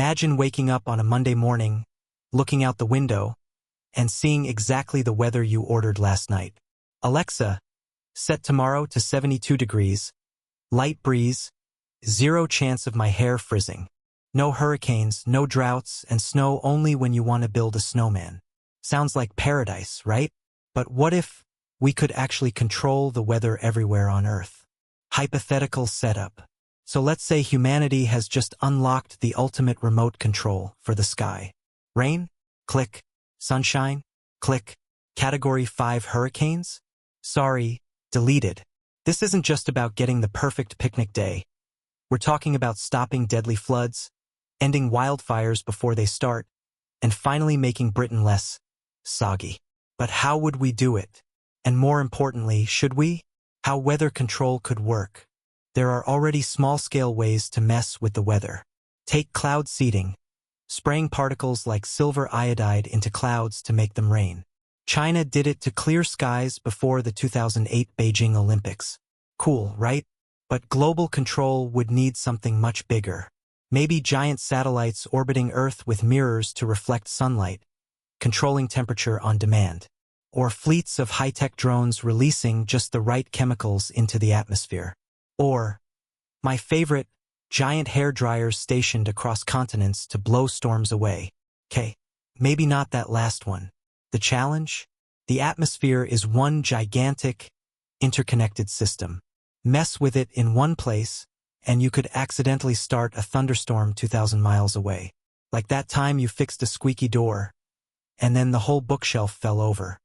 Imagine waking up on a Monday morning, looking out the window, and seeing exactly the weather you ordered last night. Alexa, set tomorrow to 72 degrees, light breeze, 0 chance of my hair frizzing. No hurricanes, no droughts, and snow only when you want to build a snowman. Sounds like paradise, right? But what if we could actually control the weather everywhere on Earth? Hypothetical setup. So let's say humanity has just unlocked the ultimate remote control for the sky. Rain? Click. Sunshine? Click. Category 5 hurricanes? Sorry, deleted. This isn't just about getting the perfect picnic day. We're talking about stopping deadly floods, ending wildfires before they start, and finally making Britain less soggy. But how would we do it? And more importantly, should we? How weather control could work. There are already small-scale ways to mess with the weather. Take cloud seeding, spraying particles like silver iodide into clouds to make them rain. China did it to clear skies before the 2008 Beijing Olympics. Cool, right? But global control would need something much bigger. Maybe giant satellites orbiting Earth with mirrors to reflect sunlight, controlling temperature on demand. Or fleets of high-tech drones releasing just the right chemicals into the atmosphere. Or, my favorite, giant hairdryers stationed across continents to blow storms away. Maybe not that last one. The challenge? The atmosphere is one gigantic, interconnected system. Mess with it in one place, and you could accidentally start a thunderstorm 2,000 miles away. Like that time you fixed a squeaky door, and then the whole bookshelf fell over.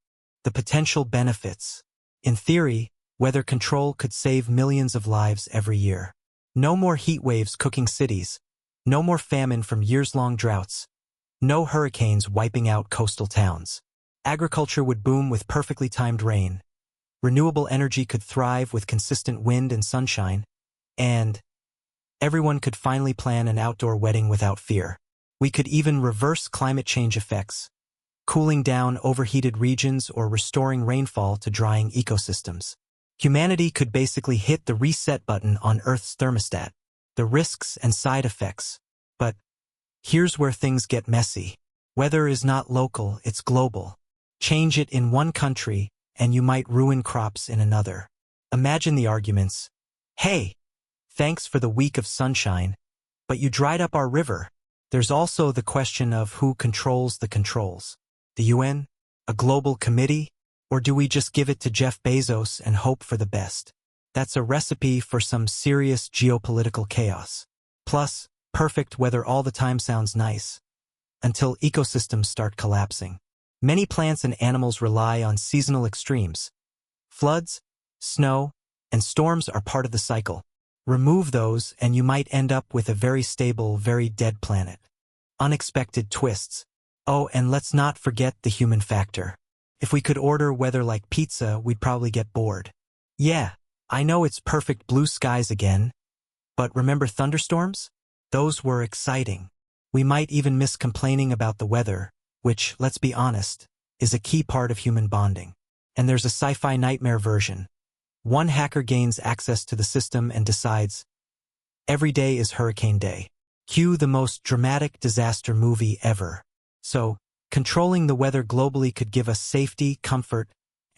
The potential benefits. In theory, weather control could save millions of lives every year. No more heat waves cooking cities. No more famine from years-long droughts. No hurricanes wiping out coastal towns. Agriculture would boom with perfectly timed rain. Renewable energy could thrive with consistent wind and sunshine. And everyone could finally plan an outdoor wedding without fear. We could even reverse climate change effects, cooling down overheated regions or restoring rainfall to drying ecosystems. Humanity could basically hit the reset button on Earth's thermostat. The risks and side effects. But here's where things get messy. Weather is not local, it's global. Change it in one country, and you might ruin crops in another. Imagine the arguments. Hey, thanks for the week of sunshine, but you dried up our river. There's also the question of who controls the controls. The UN? A global committee? Or do we just give it to Jeff Bezos and hope for the best? That's a recipe for some serious geopolitical chaos. Plus, perfect weather all the time sounds nice. Until ecosystems start collapsing. Many plants and animals rely on seasonal extremes. Floods, snow, and storms are part of the cycle. Remove those and you might end up with a very stable, very dead planet. Unexpected twists. Oh, and let's not forget the human factor. If we could order weather like pizza, we'd probably get bored. Yeah, I know it's perfect blue skies again. But remember thunderstorms? Those were exciting. We might even miss complaining about the weather, which, let's be honest, is a key part of human bonding. And there's a sci-fi nightmare version. One hacker gains access to the system and decides, every day is hurricane day. Cue the most dramatic disaster movie ever. So, controlling the weather globally could give us safety, comfort,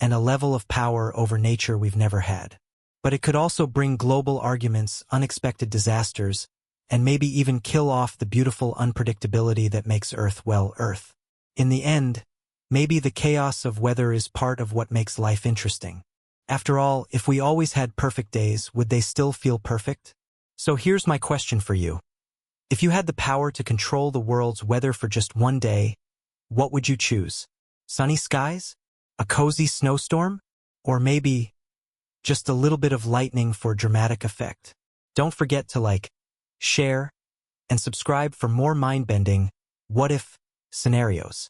and a level of power over nature we've never had. But it could also bring global arguments, unexpected disasters, and maybe even kill off the beautiful unpredictability that makes Earth, well, Earth. In the end, maybe the chaos of weather is part of what makes life interesting. After all, if we always had perfect days, would they still feel perfect? So here's my question for you. If you had the power to control the world's weather for just one day, what would you choose? Sunny skies? A cozy snowstorm? Or maybe just a little bit of lightning for dramatic effect? Don't forget to like, share, and subscribe for more mind-bending, what-if scenarios.